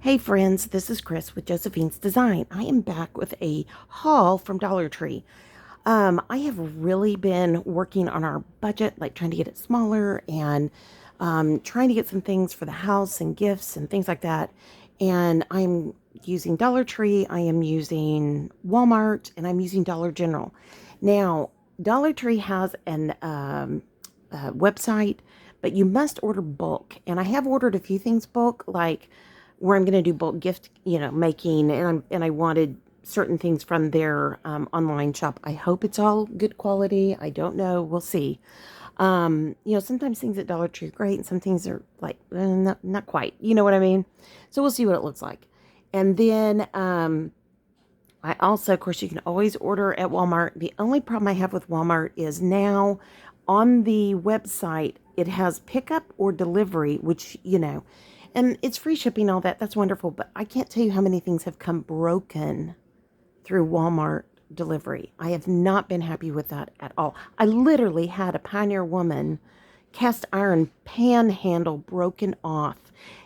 Hey friends, this is Chris with Josephine's Design. I am back with a haul from Dollar Tree. I have really been working on our budget, like trying to get it smaller and trying to get some things for the house and gifts and things like that. And I'm using Dollar Tree, I am using Walmart, and I'm using Dollar General. Now, Dollar Tree has an website, but you must order bulk. And I have ordered a few things bulk, like where I'm going to do bulk gift, making, and I wanted certain things from their online shop. I hope it's all good quality. I don't know. We'll see. Sometimes things at Dollar Tree are great, and some things are like not quite. You know what I mean? So we'll see what it looks like. And then I also, of course, you can always order at Walmart. The only problem I have with Walmart is now on the website, it has pickup or delivery, which, and it's free shipping, all that. That's wonderful. But I can't tell you how many things have come broken through Walmart delivery. I have not been happy with that at all. I literally had a Pioneer Woman cast iron pan handle broken off.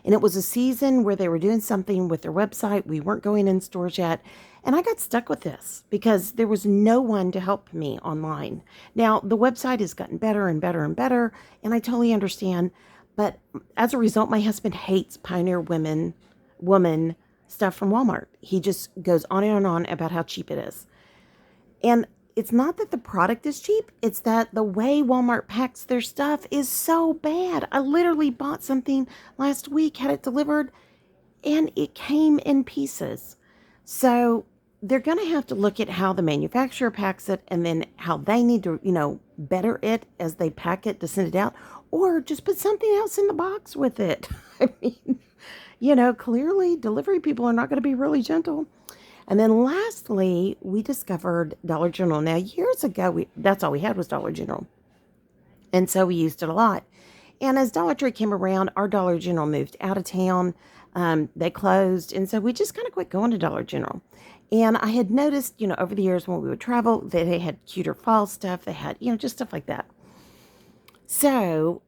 And it was a season where they were doing something with their website. We weren't going in stores yet. And I got stuck with this because there was no one to help me online. Now, the website has gotten better and better and better, and I totally understand. But as a result, my husband hates Pioneer Woman stuff from Walmart. He just goes on and on about how cheap it is. And it's not that the product is cheap, it's that the way Walmart packs their stuff is so bad. I literally bought something last week, had it delivered, and it came in pieces. So they're going to have to look at how the manufacturer packs it and then how they need to, better it as they pack it to send it out, or just put something else in the box with it. I mean, clearly delivery people are not going to be really gentle. And then lastly, we discovered Dollar General. Now, years ago, that's all we had was Dollar General. And so we used it a lot. And as Dollar Tree came around, our Dollar General moved out of town. They closed. And so we just kind of quit going to Dollar General. And I had noticed, over the years when we would travel, that they had cuter fall stuff. They had, just stuff like that. So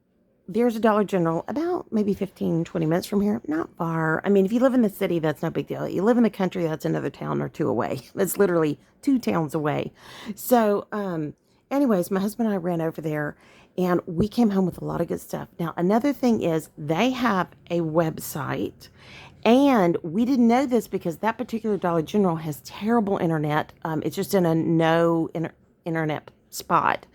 there's a Dollar General about maybe 15, 20 minutes from here. Not far. I mean, if you live in the city, that's no big deal. You live in the country, that's another town or two away. It's literally 2 towns away. So, anyways, my husband and I ran over there and we came home with a lot of good stuff. Now, another thing is they have a website, and we didn't know this because that particular Dollar General has terrible internet. It's just in a no internet spot.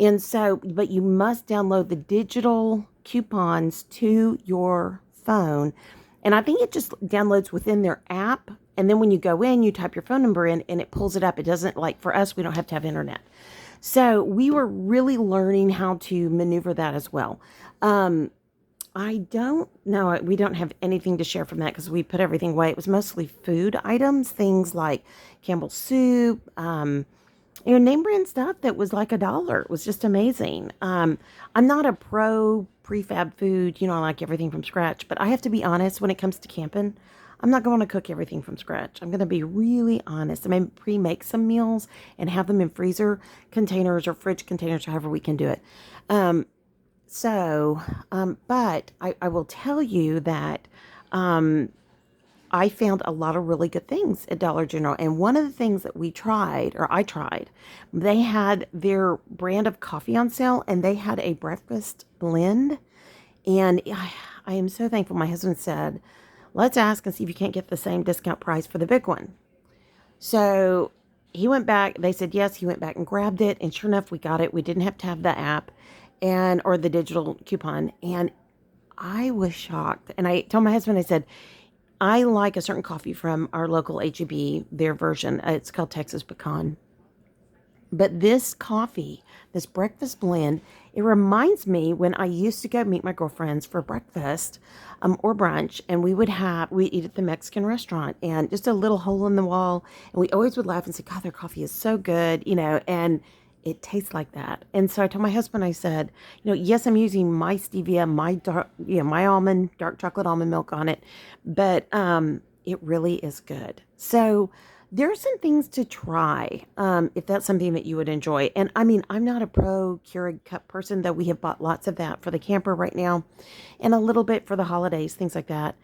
And so, but you must download the digital coupons to your phone. And I think it just downloads within their app. And then when you go in, you type your phone number in and it pulls it up. It doesn't, like for us, we don't have to have internet. So we were really learning how to maneuver that as well. I don't know. We don't have anything to share from that because we put everything away. It was mostly food items, things like Campbell's soup, name brand stuff that was like $1. It was just amazing. I'm not a pro prefab food, I like everything from scratch, but I have to be honest when it comes to camping. I'm not going to cook everything from scratch. I'm going to be really honest. I may pre-make some meals and have them in freezer containers or fridge containers, however we can do it. But I will tell you that I found a lot of really good things at Dollar General. And one of the things that I tried, they had their brand of coffee on sale and they had a breakfast blend. And I am so thankful. My husband said, let's ask and see if you can't get the same discount price for the big one. So he went back. They said yes. He went back and grabbed it. And sure enough, we got it. We didn't have to have the app or the digital coupon. And I was shocked. And I told my husband, I said, I like a certain coffee from our local H-E-B, their version. It's called Texas Pecan. But this coffee, this breakfast blend, it reminds me when I used to go meet my girlfriends for breakfast or brunch, and we eat at the Mexican restaurant, and just a little hole in the wall, and we always would laugh and say, God, their coffee is so good, and it tastes like that. And so I told my husband, I said, yes, I'm using my stevia, my dark, my almond, dark chocolate almond milk on it, but it really is good. So there are some things to try if that's something that you would enjoy. And I mean, I'm not a pro Keurig cup person, though we have bought lots of that for the camper right now and a little bit for the holidays, things like that.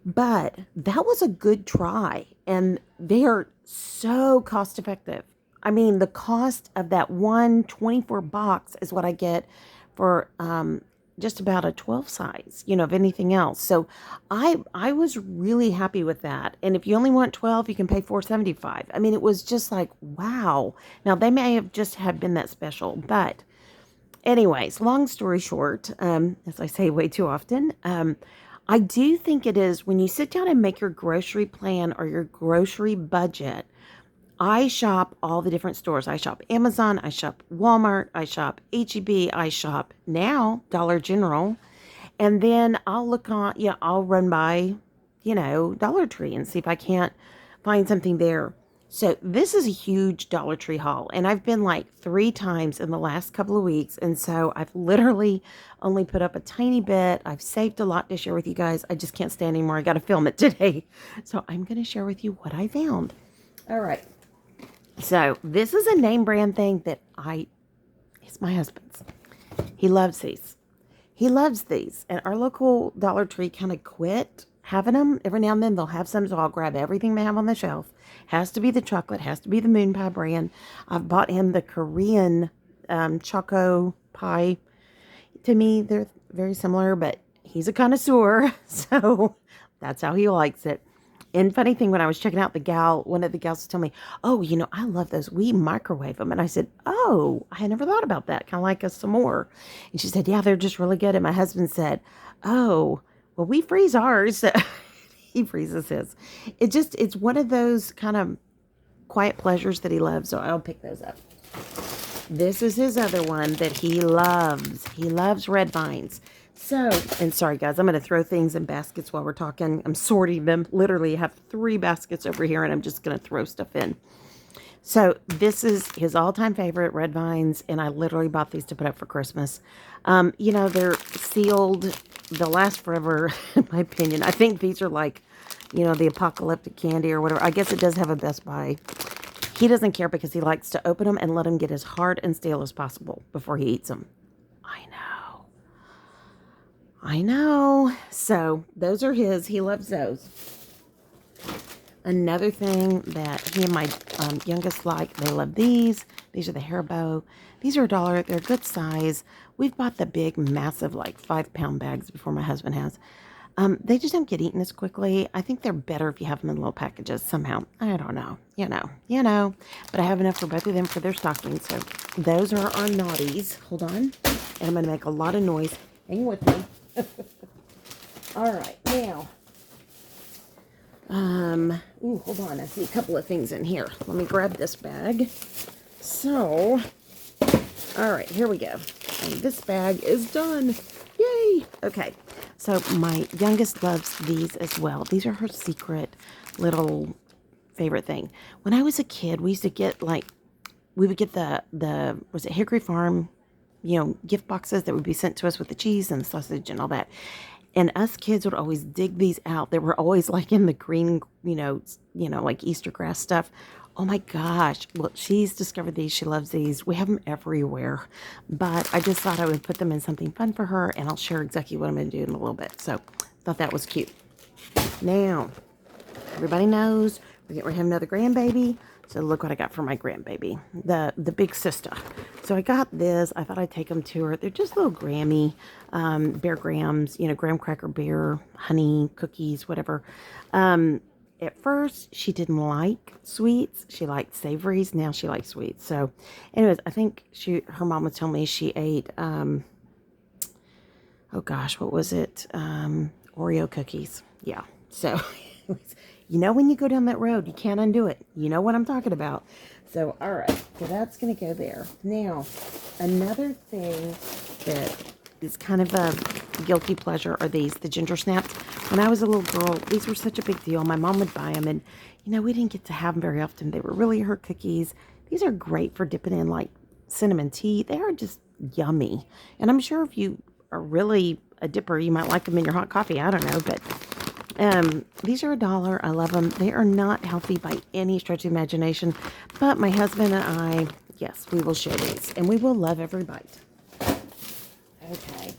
But that was a good try, and they are so cost effective. I mean, the cost of that one 24 box is what I get for just about a 12 size, of anything else. So I was really happy with that. And if you only want 12, you can pay 4.75. I mean, it was just like, wow. Now they may have just had been that special, but anyways, long story short, as I say way too often, I do think it is when you sit down and make your grocery plan or your grocery budget. I shop all the different stores. I shop Amazon, I shop Walmart, I shop HEB, I shop now Dollar General. And then I'll look on, I'll run by, Dollar Tree and see if I can't find something there. So this is a huge Dollar Tree haul, and I've been like 3 times in the last couple of weeks. And so I've literally only put up a tiny bit. I've saved a lot to share with you guys. I just can't stand anymore. I got to film it today. So I'm going to share with you what I found. All right. So this is a name brand thing that it's my husband's. He loves these. He loves these. And our local Dollar Tree kind of quit having them. Every now and then they'll have some, so I'll grab everything they have on the shelf. Has to be the chocolate, has to be the moon pie brand. I've bought him the Korean choco pie. To me, they're very similar, but he's a connoisseur, so that's how he likes it. And funny thing, when I was checking out one of the gals told me, oh, I love those. We microwave them. And I said, oh, I had never thought about that. Kind of like us some more. And she said, yeah, they're just really good. And my husband said, oh, well, we freeze ours. He freezes his. It's one of those kind of quiet pleasures that he loves. So I'll pick those up. This is his other one that he loves. He loves red vines. So, and sorry guys, I'm going to throw things in baskets while we're talking. I'm sorting them. Literally I have 3 baskets over here and I'm just going to throw stuff in. So this is his all-time favorite, red vines, and I literally bought these to put up for Christmas. They're sealed. They'll last forever, in my opinion. I think these are like, the apocalyptic candy or whatever. I guess it does have a Best Buy. He doesn't care because he likes to open them and let them get as hard and stale as possible before he eats them. I know. So those are his. He loves those. Another thing that he and my youngest like, they love these. These are the Haribo. These are $1. They're good size. We've bought the big, massive, like 5-pound bags before my husband has. They just don't get eaten as quickly. I think they're better if you have them in little packages somehow. I don't know. But I have enough for both of them for their stockings. So those are our naughties. Hold on. And I'm going to make a lot of noise. Hang with me. All right, now, hold on. I see a couple of things in here. Let me grab this bag. So, all right, here we go. And this bag is done. Yay! Okay, so my youngest loves these as well. These are her secret little favorite thing. When I was a kid, we used to get we would get was it Hickory Farm, gift boxes that would be sent to us with the cheese and the sausage and all that. And us kids would always dig these out. They were always like in the green, like Easter grass stuff. Oh my gosh. Well, she's discovered these. She loves these. We have them everywhere. But I just thought I would put them in something fun for her, and I'll share exactly what I'm going to do in a little bit. So thought that was cute. Now, everybody knows we're getting ready to have another grandbaby. So look what I got for my grandbaby, the big sister. So I got this. I thought I'd take them to her. They're just little Grammy, Bear Grahams, graham cracker beer, honey, cookies, whatever. At first, she didn't like sweets. She liked savories. Now she likes sweets. So anyways, I think her mom was telling me she ate, oh gosh, what was it? Oreo cookies. Yeah. So when you go down that road, you can't undo it. You know what I'm talking about. So, all right. So that's going to go there. Now, another thing that is kind of a guilty pleasure are the ginger snaps. When I was a little girl, these were such a big deal. My mom would buy them, and, we didn't get to have them very often. They were really her cookies. These are great for dipping in, like, cinnamon tea. They are just yummy. And I'm sure if you are really a dipper, you might like them in your hot coffee. I don't know, but these are $1. I love them. They are not healthy by any stretch of the imagination, but my husband and I, yes, we will share these, and we will love every bite. Okay.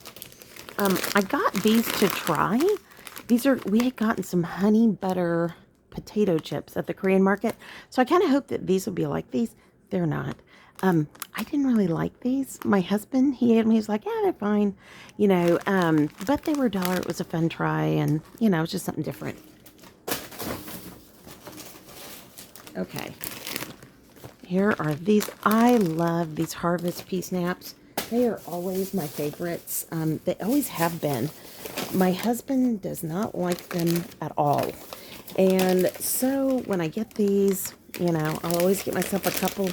I got these to try, We had gotten some honey butter potato chips at the Korean market. So I kind of hoped that these would be like these. They're not. I didn't really like these. My husband, he ate them. He was like, yeah, they're fine. But they were $1. It was a fun try. And, it's just something different. Okay. Here are these. I love these Harvest Pea Snaps. They are always my favorites. They always have been. My husband does not like them at all. And so when I get these, I'll always get myself a couple.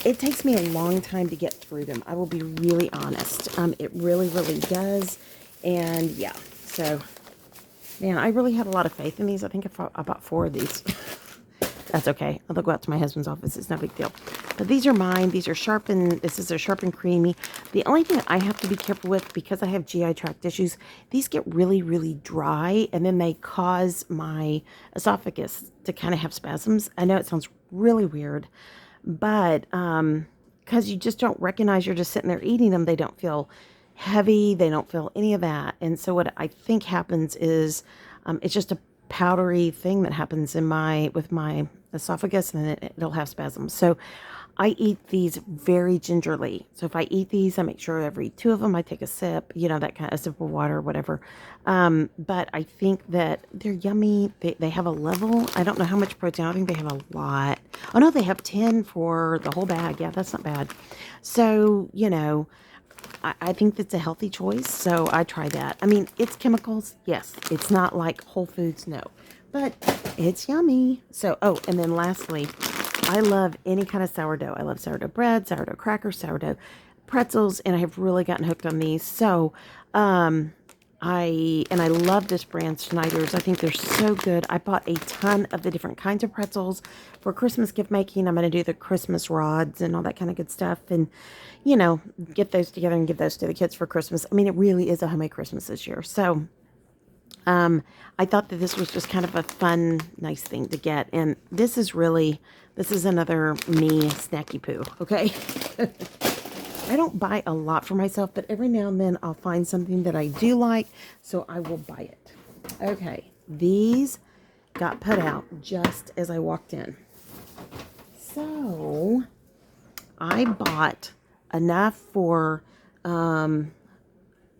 It takes me a long time to get through them. I will be really honest. It really, really does. And yeah, so, man, I really had a lot of faith in these. I think I bought 4 of these. That's okay. I'll go out to my husband's office. It's no big deal. But these are mine. These are sharpened. This is a sharp and creamy. The only thing I have to be careful with, because I have GI tract issues, these get really, really dry, and then they cause my esophagus to kind of have spasms. I know it sounds really weird, but because you just don't recognize you're just sitting there eating them, they don't feel heavy. They don't feel any of that. And so what I think happens is it's just a powdery thing that happens with my esophagus, and it'll have spasms. So I eat these very gingerly. So if I eat these, I make sure every 2 of them I take a sip, that kind of a sip of water or whatever. But I think that they're yummy. They have a level. I don't know how much protein. I think they have a lot. Oh no, they have 10 for the whole bag. Yeah, that's not bad. So, I think that's a healthy choice, so I try that. I mean, it's chemicals, yes. It's not like Whole Foods, no. But it's yummy. So, and then lastly, I love any kind of sourdough. I love sourdough bread, sourdough crackers, sourdough pretzels, and I have really gotten hooked on these. So, I love this brand, Schneider's. I think they're so good. I bought a ton of the different kinds of pretzels for Christmas gift making. I'm going to do the Christmas rods and all that kind of good stuff, and get those together and give those to the kids for Christmas. I mean, it really is a homemade Christmas this year. So, I thought that this was just kind of a fun, nice thing to get, and this is another me snacky poo. Okay. I don't buy a lot for myself, but every now and then I'll find something that I do like, so I will buy it. Okay, these got put out just as I walked in. So I bought enough for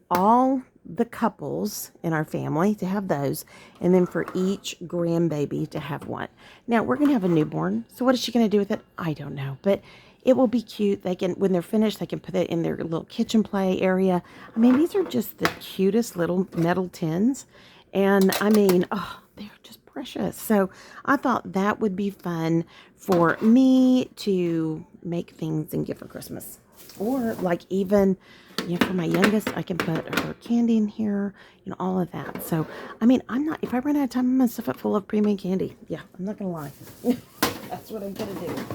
all the couples in our family to have those, and then for each grandbaby to have one. Now, we're going to have a newborn, so what is she going to do with it? I don't know, but it will be cute. They can, when they're finished, they can put it in their little kitchen play area. I mean, these are just the cutest little metal tins. And I mean, they're just precious. So I thought that would be fun for me to make things and give for Christmas. Or like even, for my youngest, I can put her candy in here, all of that. So, I mean, if I run out of time, I'm going to stuff it full of pre-made candy. Yeah, I'm not going to lie. That's what I'm going to do.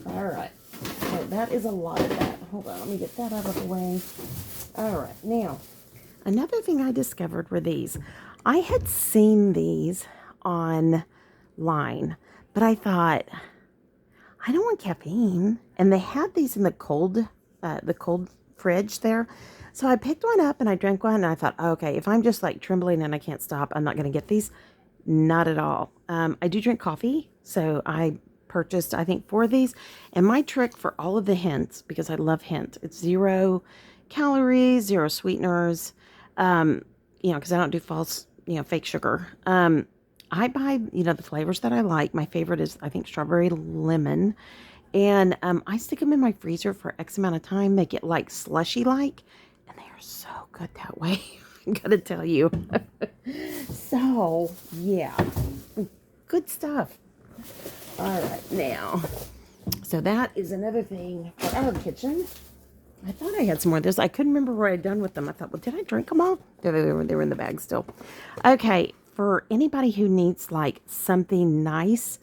All right, so that is a lot of that. Hold on, let me get that out of the way. All right, now, another thing I discovered were these. I had seen these online, but I thought, I don't want caffeine. And they had these in the cold fridge there. So I picked one up and I drank one, and I thought, okay, if I'm just like trembling and I can't stop, I'm not going to get these. Not at all. I do drink coffee, so I purchased, I think, 4 of these. And my trick for all of the hints, because I love hint, it's 0 calories, 0 sweeteners, because I don't do false, fake sugar. I buy, the flavors that I like. My favorite is, I think, strawberry lemon. And I stick them in my freezer for X amount of time. They get like slushy-like, and they are so good that way. I gotta tell you. So, yeah. Good stuff. All right, now. So that is another thing for our kitchen. I thought I had some more of this. I couldn't remember what I'd done with them. I thought, well, did I drink them all? They were in the bag still. Okay, for anybody who needs like something nice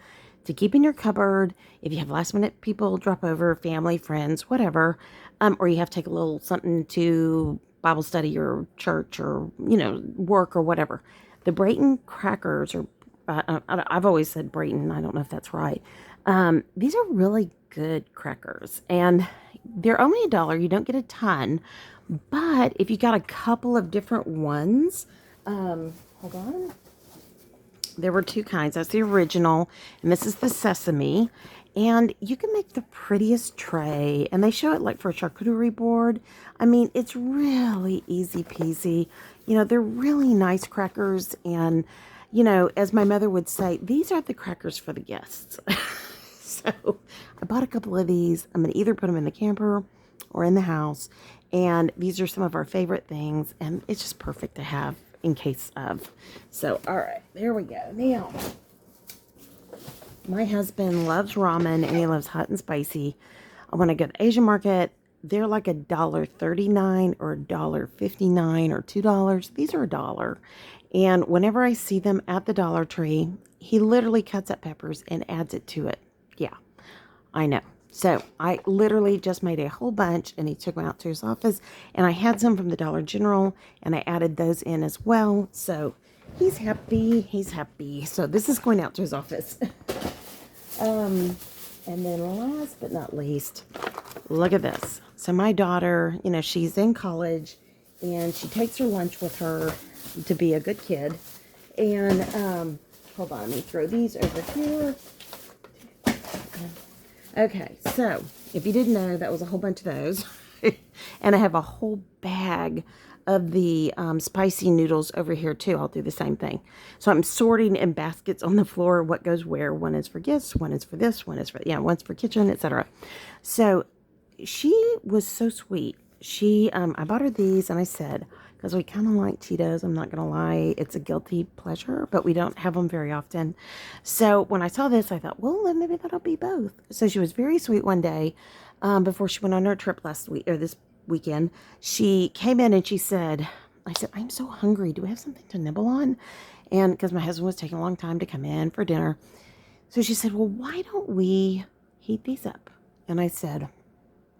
to keep in your cupboard, if you have last minute people drop over, family, friends, whatever, or you have to take a little something to Bible study or church or, work or whatever. The Brayton Crackers, or I've always said Brayton. I don't know if that's right. These are really good crackers, and they're only $1. You don't get a ton, but if you got a couple of different ones, hold hold on. There were two kinds. That's the original, and this is the sesame. And you can make the prettiest tray, and they show it like for a charcuterie board. I mean, it's really easy peasy. You know, they're really nice crackers, and, you know, as my mother would say, these are the crackers for the guests. So I bought a couple of these. I'm going to either put them in the camper or in the house, and these are some of our favorite things, and it's just perfect to have in case of. So, all right, there we go. Now, my husband loves ramen, and he loves hot and spicy. When I go to the Asian market, they're like $1.39 or $1.59 or $2. These are $1. And whenever I see them at the Dollar Tree, he literally cuts up peppers and adds it to it. Yeah, I know. So I literally just made a whole bunch, and he took them out to his office, and I had some from the Dollar General, and I added those in as well. So he's happy. He's happy. So this is going out to his office. And then last but not least, look at this. So my daughter, you know, she's in college, and she takes her lunch with her to be a good kid. And hold on, let me throw these over here. Okay, so if you didn't know, that was a whole bunch of those. And I have a whole bag of the spicy noodles over here too. I'll do the same thing. So I'm sorting in baskets on the floor what goes where. One is for gifts, one is for this, one is for, yeah, one's for kitchen, etc. So she was so sweet. She, I bought her these, and I said, because we kind of like Cheetos, I'm not going to lie, it's a guilty pleasure, but we don't have them very often. So when I saw this, I thought, well, then maybe that'll be both. So she was very sweet one day, before she went on her trip last week, or this weekend. She came in and she said, I said, I'm so hungry. Do we have something to nibble on? And because my husband was taking a long time to come in for dinner. So she said, well, why don't we heat these up? And I said,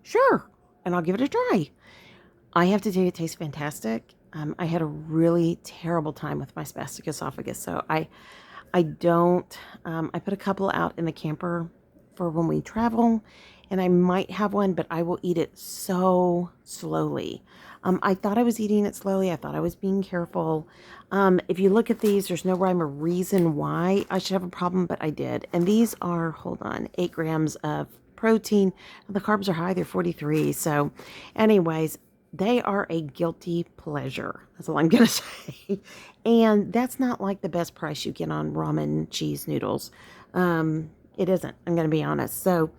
sure, and I'll give it a try. I have to tell you, it tastes fantastic. I had a really terrible time with my spastic esophagus, so I don't. I put a couple out in the camper for when we travel, and I might have one, but I will eat it so slowly. I thought I was eating it slowly. I thought I was being careful. If you look at these, there's no rhyme or reason why I should have a problem, but I did. And these are, hold on, 8 grams of protein. The carbs are high. They're 43. So anyways, they are a guilty pleasure. That's all I'm going to say. And that's not like the best price you get on ramen cheese noodles. It isn't. I'm going to be honest. So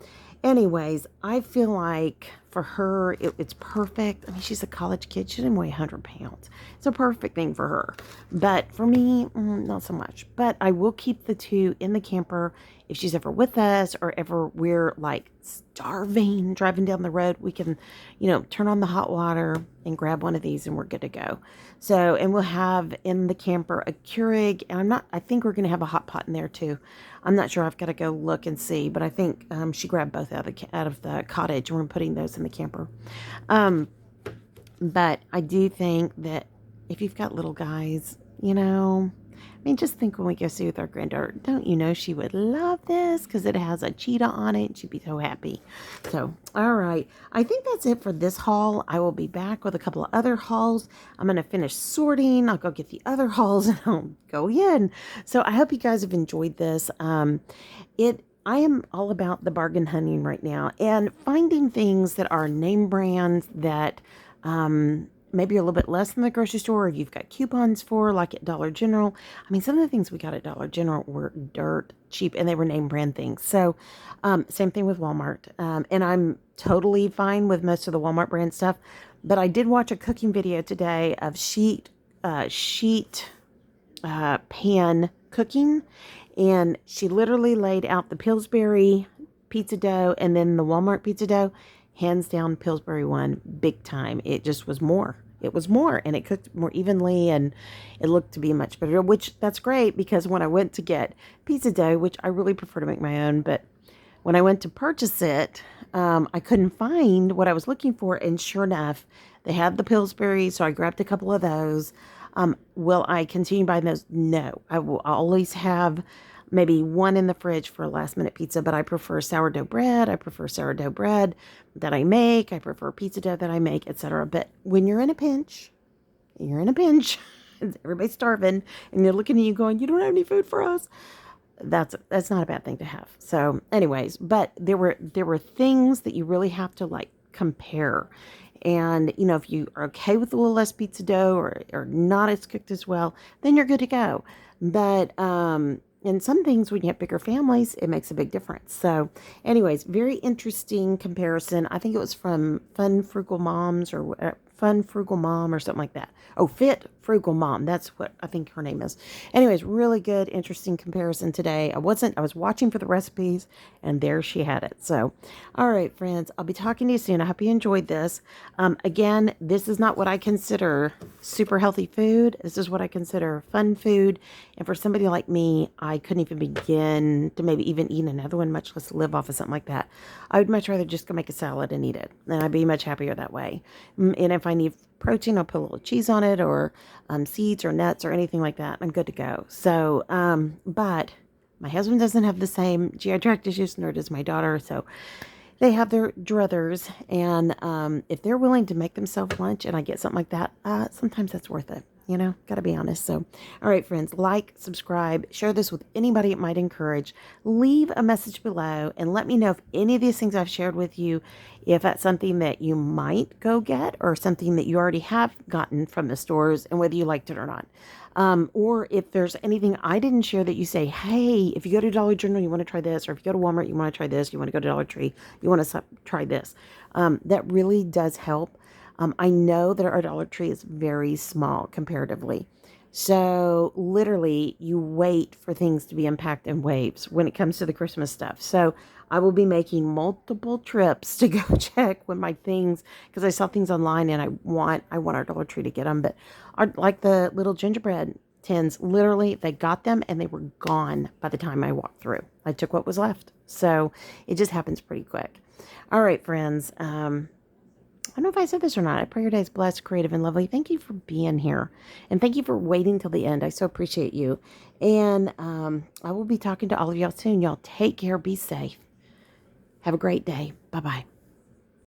anyways, I feel like for her, it's perfect. I mean, she's a college kid. She didn't weigh 100 pounds. It's a perfect thing for her. But for me, not so much. But I will keep the two in the camper. If she's ever with us, or ever we're like starving driving down the road, we can, you know, turn on the hot water and grab one of these, and we're good to go. So, and we'll have in the camper a Keurig, and I think we're going to have a hot pot in there too. I'm not sure. I've got to go look and see, but I think she grabbed both out of the cottage, and we're putting those in the camper. But I do think that if you've got little guys, you know, I mean, just think when we go see with our granddaughter, don't you know she would love this because it has a cheetah on it. She'd be so happy. So, all right. I think that's it for this haul. I will be back with a couple of other hauls. I'm going to finish sorting. I'll go get the other hauls, and I'll go in. So I hope you guys have enjoyed this. I am all about the bargain hunting right now, and finding things that are name brands that maybe a little bit less than the grocery store, or you've got coupons for, like at Dollar General. I mean, some of the things we got at Dollar General were dirt cheap, and they were name brand things. So same thing with Walmart. And I'm totally fine with most of the Walmart brand stuff. But I did watch a cooking video today of sheet pan cooking. And she literally laid out the Pillsbury pizza dough and then the Walmart pizza dough. Hands down, Pillsbury won big time. It just was more. It was more, and it cooked more evenly, and it looked to be much better, which that's great, because when I went to get pizza dough, which I really prefer to make my own, but when I went to purchase it, I couldn't find what I was looking for, and sure enough, they had the Pillsbury, so I grabbed a couple of those. Will I continue buying those? No. I will always have maybe one in the fridge for a last minute pizza, but I prefer sourdough bread. I prefer sourdough bread that I make. I prefer pizza dough that I make, etc. But when you're in a pinch, you're in a pinch. Everybody's starving, and they're looking at you going, "You don't have any food for us." That's not a bad thing to have. So, anyways, but there were things that you really have to like compare. And if you are okay with a little less pizza dough or not as cooked as well, then you're good to go. But and some things when you have bigger families, it makes a big difference. So, anyways, very interesting comparison. I think it was from Fun Frugal Moms or Fun Frugal Mom or something like that. Oh, Fit Frugal Mom. That's what I think her name is. Anyways, really good, interesting comparison today. I was watching for the recipes and there she had it. So, all right, friends, I'll be talking to you soon. I hope you enjoyed this. Again, this is not what I consider super healthy food. This is what I consider fun food. And for somebody like me, I couldn't even begin to maybe even eat another one, much less live off of something like that. I would much rather just go make a salad and eat it. And I'd be much happier that way. And if I need protein, I'll put a little cheese on it or seeds or nuts or anything like that. I'm good to go. So, but my husband doesn't have the same GI tract issues, nor does my daughter. So they have their druthers. And if they're willing to make themselves lunch and I get something like that, sometimes that's worth it. Gotta be honest. So, all right, friends, like, subscribe, share this with anybody it might encourage. Leave a message below and let me know if any of these things I've shared with you, if that's something that you might go get or something that you already have gotten from the stores and whether you liked it or not. Or if there's anything I didn't share that you say, hey, if you go to Dollar General, you want to try this, or if you go to Walmart, you want to try this, you want to go to Dollar Tree, you want to try this. That really does help. I know that our Dollar Tree is very small comparatively. So literally you wait for things to be unpacked in waves when it comes to the Christmas stuff. So I will be making multiple trips to go check when my things, because I saw things online and I want our Dollar Tree to get them. But like the little gingerbread tins, literally they got them and they were gone by the time I walked through. I took what was left. So it just happens pretty quick. All right, friends. I don't know if I said this or not. I pray your day is blessed, creative, and lovely. Thank you for being here. And thank you for waiting till the end. I so appreciate you. And I will be talking to all of y'all soon. Y'all take care. Be safe. Have a great day. Bye-bye.